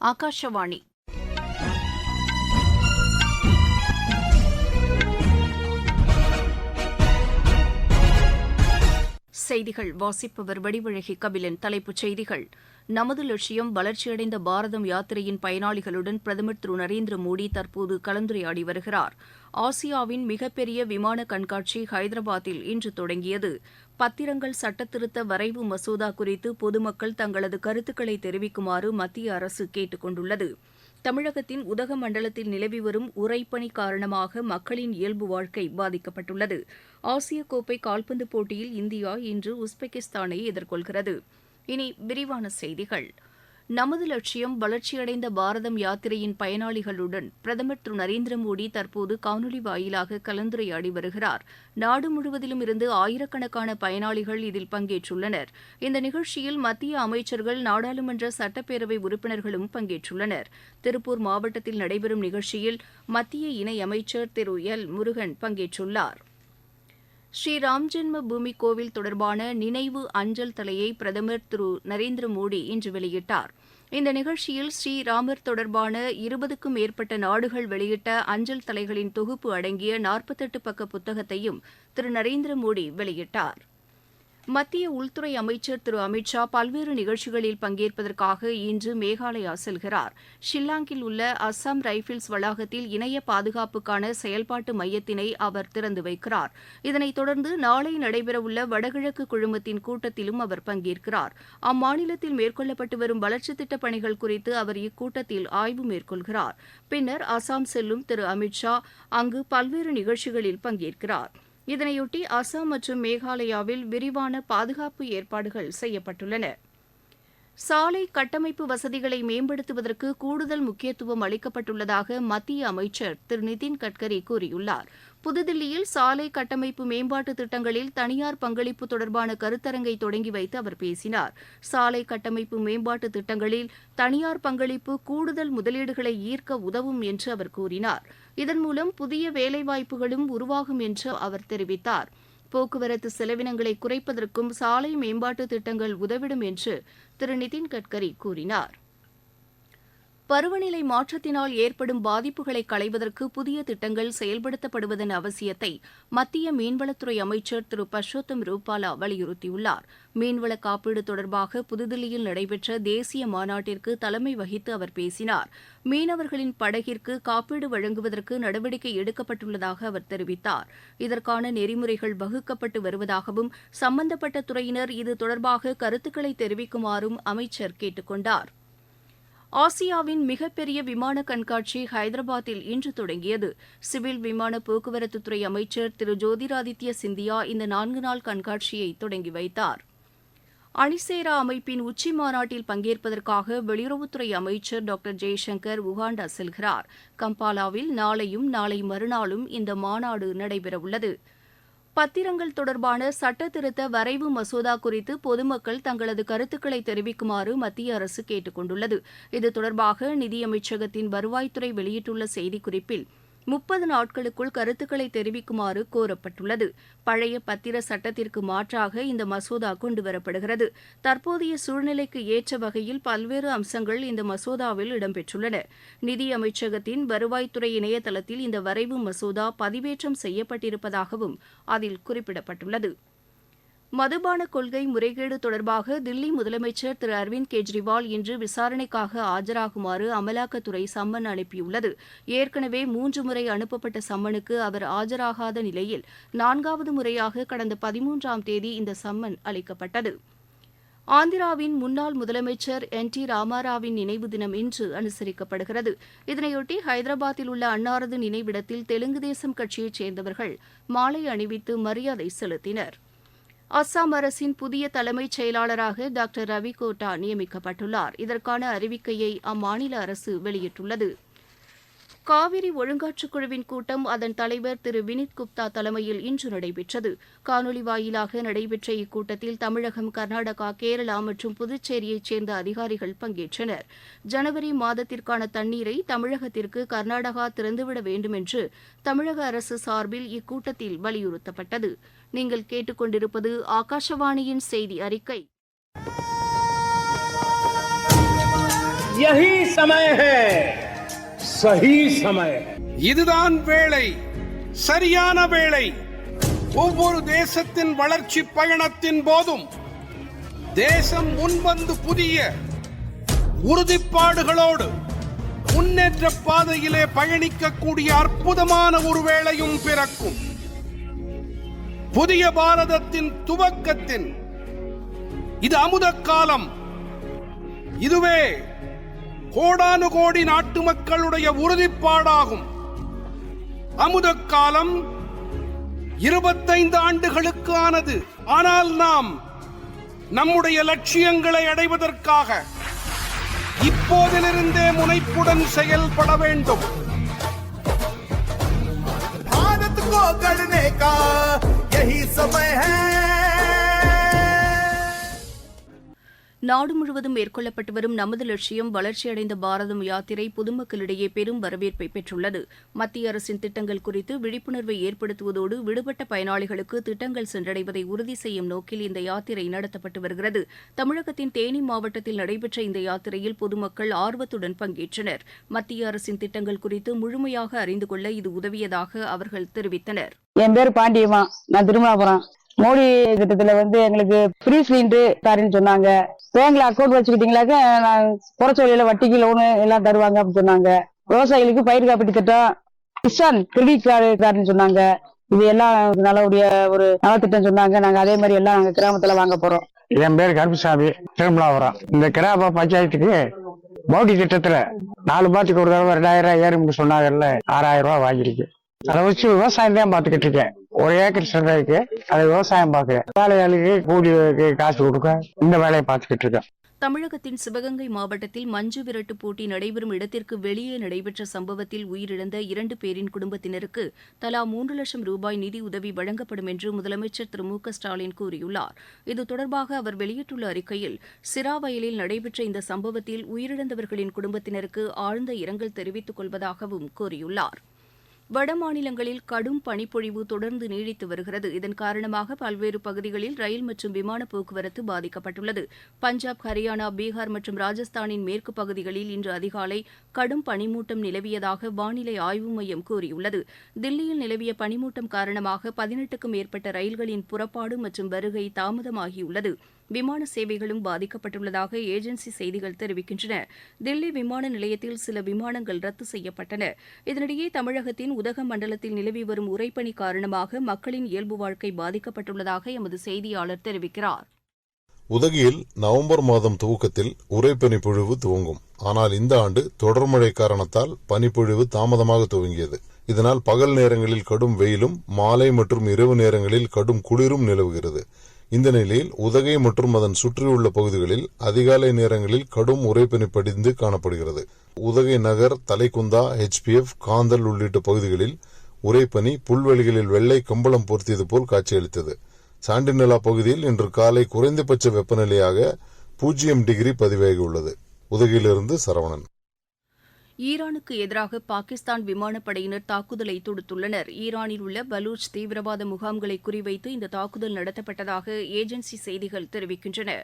ஆகாஷவாணி செய்திகள் வாசிப்பவர் வடிவழகி கபிலன். தலைப்புச் செய்திகள்: நமது லட்சியம் வளர்ச்சியடைந்த பாரதம் யாத்திரையின் பயனாளிகளுடன் பிரதமர் திரு நரேந்திர மோடி தற்போது கலந்துரையாடி வருகிறார். ஆசியாவின் மிகப்பெரிய விமான கண்காட்சி ஹைதராபாத்தில் இன்று தொடங்கியது. பத்திரங்கள் சட்டத்திருத்த வரைவு மசோதா குறித்து பொதுமக்கள் தங்களது கருத்துக்களை தெரிவிக்குமாறு மத்திய அரசு கேட்டுக் கொண்டுள்ளது. தமிழகத்தின் உதகமண்டலத்தில் நிலவி வரும் உறைபனி காரணமாக மக்களின் இயல்பு வாழ்க்கை பாதிக்கப்பட்டுள்ளது. ஆசிய கோப்பை கால்பந்து போட்டியில் இந்தியா இன்று உஸ்பெகிஸ்தானை எதிர்கொள்கிறது. இனி விரிவான செய்திகள். நமது லட்சியம் வளர்ச்சியடைந்த பாரதம் யாத்திரையின் பயனாளிகளுடன் பிரதமர் திரு நரேந்திர மோடி தற்போது காணொலி வாயிலாக கலந்துரையாடி வருகிறார். நாடு முழுவதிலும் இருந்து ஆயிரக்கணக்கான பயனாளிகள் இதில் பங்கேற்றுள்ளனர். இந்த நிகழ்ச்சியில் மத்திய அமைச்சர்கள், நாடாளுமன்ற சட்டப்பேரவை உறுப்பினர்களும் பங்கேற்றுள்ளனர். திருப்பூர் மாவட்டத்தில் நடைபெறும் நிகழ்ச்சியில் மத்திய இணையமைச்சர் திரு எல் முருகன் பங்கேற்றுள்ளார். ஸ்ரீராம் ஜென்ம பூமி கோவில் தொடர்பான நினைவு அஞ்சல் தலையை பிரதமர் திரு நரேந்திர மோடி இன்று வெளியிட்டார். இந்த நிகழ்ச்சியில் ஸ்ரீராமர் தொடர்பான 20க்கும் மேற்பட்ட நாடுகள் வெளியிட்ட அஞ்சல் தலைகளின் தொகுப்பு அடங்கிய 48 பக்க புத்தகத்தையும் திரு நரேந்திர மோடி வெளியிட்டார். மத்திய உள்துறை அமைச்சர் திரு அமித் ஷா பல்வேறு நிகழ்ச்சிகளில் பங்கேற்பதற்காக இன்று மேகாலயா செல்கிறார். ஷில்லாங்கில் உள்ள அஸ்ஸாம் ரைபிள்ஸ் வளாகத்தில் இணைய பாதுகாப்புக்கான செயல்பாட்டு மையத்தினை அவர் திறந்து வைக்கிறார். இதனைத் தொடர்ந்து நாளை நடைபெறவுள்ள வடகிழக்கு குழுமத்தின் கூட்டத்திலும் அவர் பங்கேற்கிறார். அம்மாநிலத்தில் மேற்கொள்ளப்பட்டு வரும் வளர்ச்சித் திட்டப் பணிகள் குறித்து அவர் இக்கூட்டத்தில் ஆய்வு மேற்கொள்கிறார். பின்னர் அஸ்ஸாம் செல்லும் திரு அமித் ஷா அங்கு பல்வேறு நிகழ்ச்சிகளில் பங்கேற்கிறார். இதனையொட்டி அஸ்ஸாம் மற்றும் மேகாலயாவில் விரிவான பாதுகாப்பு ஏற்பாடுகள் செய்யப்பட்டுள்ளன. சாலை கட்டமைப்பு வசதிகளை மேம்படுத்துவதற்கு கூடுதல் முக்கியத்துவம் அளிக்கப்பட்டுள்ளதாக மத்திய அமைச்சர் திரு நிதின் கட்கரி கூறியுள்ளார். புதுதில்லியில் சாலை கட்டமைப்பு மேம்பாட்டு திட்டங்களில் தனியார் பங்களிப்பு தொடர்பான கருத்தரங்கை தொடங்கி வைத்து அவர் பேசினார். சாலை கட்டமைப்பு மேம்பாட்டு திட்டங்களில் தனியார் பங்களிப்பு கூடுதல் முதலீடுகளை ஈர்க்க உதவும் என்று அவர் கூறினார். இதன் மூலம் புதிய வேலைவாய்ப்புகளும் உருவாகும் என்று அவர் தெரிவித்தார். போக்குவரத்து செலவினங்களை குறைப்பதற்கும் சாலை மேம்பாட்டு திட்டங்கள் உதவிடும் என்று திரு நிதின் கட்கரி கூறினார். பருவநிலை மாற்றத்தினால் ஏற்படும் பாதிப்புகளை களைவதற்கு புதிய திட்டங்கள் செயல்படுத்தப்படுவதன் அவசியத்தை மத்திய மீன்வளத்துறை அமைச்சர் திரு பர்ஷோத்தம் ரூபாலா வலியுறுத்தியுள்ளார். மீன்வள காப்பீடு தொடர்பாக புதுதில்லியில் நடைபெற்ற தேசிய மாநாட்டிற்கு தலைமை வகித்து அவர் பேசினார். மீனவர்களின் படகிற்கு காப்பீடு வழங்குவதற்கு நடவடிக்கை எடுக்கப்பட்டுள்ளதாக அவர் தெரிவித்தார். இதற்கான நெறிமுறைகள் வகுக்கப்பட்டு வருவதாகவும் சம்பந்தப்பட்ட துறையினர் இது தொடர்பாக கருத்துக்களை தெரிவிக்குமாறும் அமைச்சர் கேட்டுக் கொண்டார். ஆசியாவின் மிகப்பெரிய விமான கண்காட்சி ஹைதராபாத்தில் இன்று தொடங்கியது. சிவில் விமான போக்குவரத்துத்துறை அமைச்சர் திரு ஜோதிராதித்ய சிந்தியா இந்த 4 நாள் கண்காட்சியை தொடங்கி வைத்தார். அணிசேரா அமைப்பின் உச்சி மாநாட்டில் பங்கேற்பதற்காக வெளியுறவுத்துறை அமைச்சர் டாக்டர் ஜெய்சங்கர் உகாண்டா செல்கிறார். கம்பாலாவில் நாளையும் நாளை மறுநாளும் இந்த மாநாடு நடைபெறவுள்ளது. பத்திரங்கள் தொடர்பான சட்டத்திருத்த வரைவு மசோதா குறித்து பொதுமக்கள் தங்களது கருத்துக்களை தெரிவிக்குமாறு மத்திய அரசு கேட்டுக் கொண்டுள்ளது. இது தொடர்பாக நிதியமைச்சகத்தின் வருவாய்த்துறை வெளியிட்டுள்ள செய்திக்குறிப்பில் 30 நாட்களுக்குள் கருத்துக்களை தெரிவிக்குமாறு கோரப்பட்டுள்ளது. பழைய பத்திர சட்டத்திற்கு மாற்றாக இந்த மசோதா கொண்டுவரப்படுகிறது. தற்போதைய சூழ்நிலைக்கு ஏற்ற வகையில் பல்வேறு அம்சங்கள் இந்த மசோதாவில் இடம்பெற்றுள்ளன. நிதி அமைச்சகத்தின் வருவாய்த்துறை இணையதளத்தில் இந்த வரைவு மசோதா பதிவேற்றம் செய்யப்பட்டிருப்பதாகவும் அதில் குறிப்பிடப்பட்டுள்ளது. மதுபான கொள்கை முறைகேடு தொடர்பாக தில்லி முதலமைச்சர் திரு அரவிந்த் கெஜ்ரிவால் இன்று விசாரணைக்காக ஆஜராகுமாறு அமலாக்கத்துறை சம்மன் அனுப்பியுள்ளது. ஏற்கனவே 3 முறை அனுப்பப்பட்ட சம்மனுக்கு அவர் ஆஜராகாத நிலையில் 4வது முறையாக கடந்த 13ஆம் தேதி இந்த சம்மன் அளிக்கப்பட்டது. ஆந்திராவின் முன்னாள் முதலமைச்சர் NT ராமாராவின் நினைவு தினம் இன்று அனுசரிக்கப்படுகிறது. இதனையொட்டி ஹைதராபாத்தில் உள்ள அன்னாரது நினைவிடத்தில் தெலுங்கு தேசம் கட்சியைச் சேர்ந்தவர்கள் மாலை அணிவித்து மரியாதை செலுத்தினர். அஸ்ஸாம் அரசின் புதிய தலைமைச் செயலாளராக டாக்டர் ரவி கோட்டா நியமிக்கப்பட்டுள்ளார். இதற்கான அறிவிக்கையை அம்மாநில அரசு வெளியிட்டுள்ளது. காவிரி ஒழுங்காற்றுக் குழுவின் கூட்டம் அதன் தலைவர் திரு வினித் குப்தா தலைமையில் இன்று நடைபெற்றது. காணொலி வாயிலாக நடைபெற்ற இக்கூட்டத்தில் தமிழகம், கர்நாடகா, கேரளா மற்றும் புதுச்சேரியைச் சேர்ந்த அதிகாரிகள் பங்கேற்றனர். ஜனவரி மாதத்திற்கான தண்ணீரை தமிழகத்திற்கு கர்நாடகா திறந்துவிட வேண்டும் என்று தமிழக அரசு சார்பில் இக்கூட்டத்தில் வலியுறுத்தப்பட்டது. நீங்கள் கேட்டுக்கொண்டிருப்பது ஆகாஷவாணியின் செய்தி அறிக்கை. यही समय है, सही समय. இதுதான் வேளை, சரியான வேளை. ஒவ்வொரு தேசத்தின் வளர்ச்சி பயணத்தின் போதும் தேசம் முன்வந்து புதிய உறுதிப்பாடுகளோடு முன்னேற்ற பாதையிலே பயணிக்கக்கூடிய அற்புதமான ஒரு வேளையும் பிறக்கும். புதிய பாரதத்தின் துவக்கத்தின் இது அமுத காலம். இதுவே கோடானு கோடி நாட்டு மக்களுடைய உறுதிப்பாடாகும். அமுத காலம் 25 ஆண்டுகளுக்கு ஆனது. ஆனால் நாம் நம்முடைய லட்சியங்களை அடைவதற்காக இப்போதிலிருந்தே முனைப்புடன் செயல்பட வேண்டும். भारत को गढ़ने का यही समय है. நாடு முழுவதும் மேற்கொள்ளப்பட்டு வரும் நமது லட்சியம் வளர்ச்சியடைந்த பாரதம் யாத்திரை பொதுமக்களிடையே பெரும் வரவேற்பை பெற்றுள்ளது. மத்திய அரசின் திட்டங்கள் குறித்து விழிப்புணர்வை ஏற்படுத்துவதோடு விடுபட்ட பயனாளிகளுக்கு திட்டங்கள் சென்றடைவதை உறுதி செய்யும் நோக்கில் இந்த யாத்திரை நடத்தப்பட்டு வருகிறது. தமிழகத்தின் தேனி மாவட்டத்தில் நடைபெற்ற இந்த யாத்திரையில் பொதுமக்கள் ஆர்வத்துடன் பங்கேற்றனர். மத்திய அரசின் திட்டங்கள் குறித்து முழுமையாக அறிந்து கொள்ள இது உதவியதாக அவர்கள் தெரிவித்தனர். என் பேர் பாண்டியம்மா, நான் திருமணாபுரம். மோடி திட்டத்துல எங்களுக்கு ஃப்ரீ சிலிண்டர் தரேன்னு சொன்னாங்க. பேங்க்ல அக்கௌண்ட் வச்சுக்கிட்டீங்களாக்க நான் குறைச்ச வழியில வட்டிக்கு லோனு எல்லாம் தருவாங்க அப்படின்னு சொன்னாங்க. விவசாயிகளுக்கு பயிர் காப்பீட்டு திட்டம், கிசான் கிரெடிட் கார்டு தரேன்னு சொன்னாங்க. இது எல்லாம் நல்லபடிய ஒரு நலத்திட்டம் சொன்னாங்க. நாங்க அதே மாதிரி எல்லாம் நாங்க கிராமத்துல வாங்க போறோம். என் பேர் கருப்புசாமி, திருமலாபுரம். இந்த கிராம பஞ்சாயத்துக்கு மோடி திட்டத்துல 4 மாதத்துக்கு ஒரு தடவை 2000 ஏறும்னு சொன்னாங்கல்ல, 6000 ரூபாய் வாங்கிருக்கு. அதை வச்சு விவசாயம் தான் பாத்துக்கிட்டு இருக்கேன். 1 ஏக்கர் சென்றைக்கு அதை விவசாயம் பாக்குறேன். வேலையாளுக்கு கூலி காசு கொடுக்க இந்த வேலையை பாத்துக்கிட்டு இருக்கேன். தமிழகத்தின் சிவகங்கை மாவட்டத்தில் மஞ்சு விரட்டு போட்டி நடைபெறும் இடத்திற்கு வெளியே நடைபெற்ற சம்பவத்தில் உயிரிழந்த 2 பேரின் குடும்பத்தினருக்கு தலா 3 லட்சம் ரூபாய் நிதி உதவி வழங்கப்படும் என்று முதலமைச்சர் திரு மு க ஸ்டாலின் கூறியுள்ளார். இது தொடர்பாக அவர் வெளியிட்டுள்ள அறிக்கையில், சிராவயலில் நடைபெற்ற இந்த சம்பவத்தில் உயிரிழந்தவர்களின் குடும்பத்தினருக்கு ஆழ்ந்த இரங்கல் தெரிவித்துக் கொள்வதாகவும் கூறியுள்ளார். வடமாநிலங்களில் கடும் பனிப்பொழிவு தொடர்ந்து நீடித்து வருகிறது. இதன் காரணமாக பல்வேறு பகுதிகளில் ரயில் மற்றும் விமான போக்குவரத்து பாதிக்கப்பட்டுள்ளது. பஞ்சாப், ஹரியானா, பீகார் மற்றும் ராஜஸ்தானின் மேற்கு பகுதிகளில் இன்று அதிகாலை கடும் பனிமூட்டம் நிலவியதாக வானிலை ஆய்வு மையம் கூறியுள்ளது. தில்லியில் நிலவிய பனிமூட்டம் காரணமாக 18க்கும் மேற்பட்ட ரயில்களின் புறப்பாடு மற்றும் வருகை தாமதமாகியுள்ளது. விமான சேவைகளும் பாதிக்கப்பட்டுள்ளதாக ஏஜென்சி செய்திகள் தெரிவிக்கின்றன. தில்லி விமான நிலையத்தில் சில விமானங்கள் ரத்து செய்யப்பட்டன. இதனிடையே தமிழகத்தின் உதகமண்டலத்தில் நிலவி வரும் உறைபனி காரணமாக மக்களின் இயல்பு வாழ்க்கை பாதிக்கப்பட்டுள்ளதாக எமது செய்தியாளர் தெரிவிக்கிறார். உதகையில் நவம்பர் மாதம் துவக்கத்தில் உறைபனி பொழிவு துவங்கும். ஆனால் இந்த ஆண்டு தொடர் மழை காரணத்தால் பனிப்பொழிவு தாமதமாக துவங்கியது. இதனால் பகல் நேரங்களில் கடும் வெயிலும் மாலை மற்றும் இரவு நேரங்களில் கடும் குளிரும் நிலவுகிறது. இந்த நிலையில் உதகை மற்றும் அதன் சுற்றியுள்ள பகுதிகளில் அதிகாலை நேரங்களில் கடும் உறைபனி படிந்து காணப்படுகிறது. உதகை நகர், தலைக்குந்தா, HPF, காந்தல் உள்ளிட்ட பகுதிகளில் உறைபனி புல்வெளிகளில் வெள்ளை கம்பளம் பொருத்தியது போல் காட்சியளித்தது. சாண்டிநிலா பகுதியில் இன்று காலை குறைந்தபட்ச வெப்பநிலையாக 0 டிகிரி பதிவாகியுள்ளது. உதகையிலிருந்து சரவணன். ஈரானுக்கு எதிராக பாகிஸ்தான் விமானப்படையினர் தாக்குதலை தொடுத்துள்ளனர். ஈரானில் உள்ள பலூச் தீவிரவாத முகாம்களை குறிவைத்து இந்த தாக்குதல் நடத்தப்பட்டதாக ஏஜென்சி செய்திகள் தெரிவிக்கின்றன.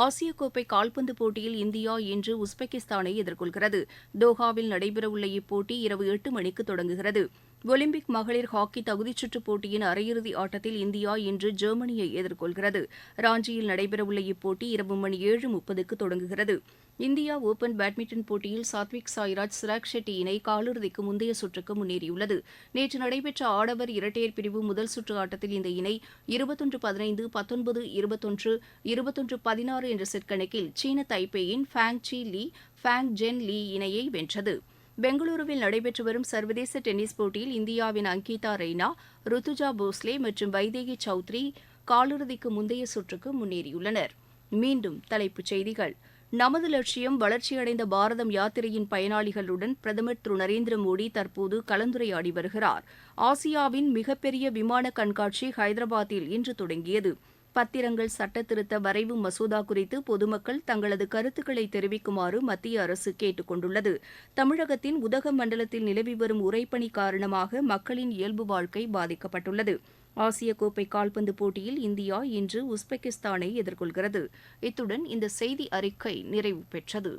ஆசிய கோப்பை கால்பந்து போட்டியில் இந்தியா இன்று உஸ்பெகிஸ்தானை எதிர்கொள்கிறது. தோஹாவில் நடைபெறவுள்ள இப்போட்டி இரவு 8 மணிக்கு தொடங்குகிறது. ஒலிம்பிக் மகளிர் ஹாக்கி தகுதிச்சுற்றுப் போட்டியின் அரையிறுதி ஆட்டத்தில் இந்தியா இன்று ஜெர்மனியை எதிர்கொள்கிறது. ராஞ்சியில் நடைபெறவுள்ள இப்போட்டி இரவு மணி 7:30க்கு தொடங்குகிறது. இந்தியா ஓபன் பேட்மிண்டன் போட்டியில் சாத்விக் சாய்ராஜ், சிராக் ஷெட்டி இணை காலிறுதிக்கு முந்தைய சுற்றுக்கு முன்னேறியுள்ளது. நேற்று நடைபெற்ற ஆடவர் இரட்டையர் பிரிவு முதல் சுற்று ஆட்டத்தில் இந்த இணை 21-15, 19-21, 21-16 என்ற செட் கணக்கில் சீன தைப்பேயின் ஃபேங் சி லீ, ஃபேங் ஜென் லீ இணையை வென்றது. பெங்களூருவில் நடைபெற்று வரும் சர்வதேச டென்னிஸ் போட்டியில் இந்தியாவின் அங்கிதா ரெய்னா, ருத்துஜா போஸ்லே மற்றும் வைதேகி சௌத்ரி காலிறுதிக்கு முந்தைய சுற்றுக்கு முன்னேறியுள்ளனர். மீண்டும் தலைப்புச் செய்திகள். நமது லட்சியம் வளர்ச்சியடைந்த பாரதம் யாத்திரையின் பயனாளிகளுடன் பிரதமர் திரு நரேந்திர மோடி தற்போது கலந்துரையாடி வருகிறார். ஆசியாவின் மிகப்பெரிய விமான கண்காட்சி ஹைதராபாத்தில் இன்று தொடங்கியது. பத்திரங்கள் சட்டத்திருத்த வரைவு மசோதா குறித்து பொதுமக்கள் தங்களது கருத்துக்களை தெரிவிக்குமாறு மத்திய அரசு கேட்டுக் கொண்டுள்ளது. தமிழகத்தின் உதகமண்டலத்தில் நிலவி வரும் உறைபனி காரணமாக மக்களின் இயல்பு வாழ்க்கை பாதிக்கப்பட்டுள்ளது. ஆசிய கோப்பை கால்பந்து போட்டியில் இந்தியா இன்று உஸ்பெகிஸ்தானை எதிர்கொள்கிறது. இத்துடன் இந்த செய்தி அறிக்கை நிறைவு பெற்றது.